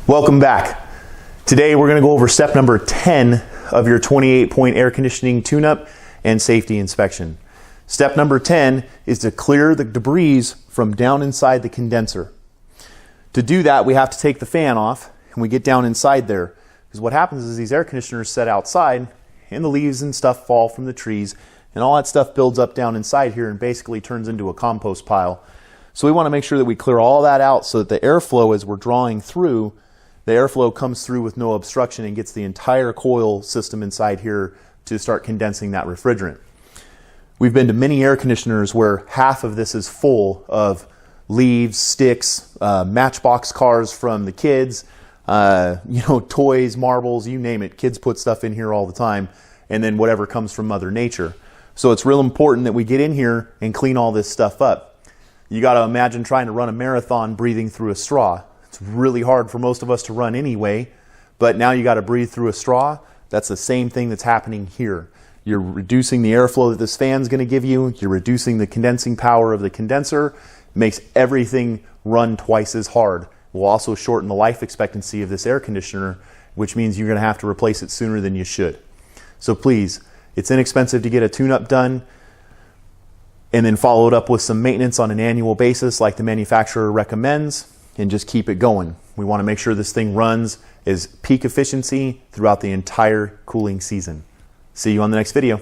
Welcome back. Today we're going to go over step number 10 of your 28-point air conditioning tune-up and safety inspection. Step number 10 is to clear the debris from down inside the condenser. To do that, we have to take the fan off and we get down inside there. Because what happens is these air conditioners set outside and the leaves and stuff fall from the trees and all that stuff builds up down inside here and basically turns into a compost pile. So we want to make sure that we clear all that out so that the airflow, as we're drawing through, the airflow comes through with no obstruction and gets the entire coil system inside here to start condensing that refrigerant. We've been to many air conditioners where half of this is full of leaves, sticks, matchbox cars from the kids, toys, marbles, you name it. Kids put stuff in here all the time, and then whatever comes from Mother Nature. So it's real important that we get in here and clean all this stuff up. You got to imagine trying to run a marathon breathing through a straw. It's really hard for most of us to run anyway, but now you got to breathe through a straw. That's the same thing that's happening here. You're reducing the airflow that this fan's going to give you. You're reducing the condensing power of the condenser. It makes everything run twice as hard. Will also shorten the life expectancy of this air conditioner, which means you're going to have to replace it sooner than you should. So please, it's inexpensive to get a tune-up done and then follow it up with some maintenance on an annual basis like the manufacturer recommends, and just keep it going. We want to make sure this thing runs as peak efficiency throughout the entire cooling season. See you on the next video.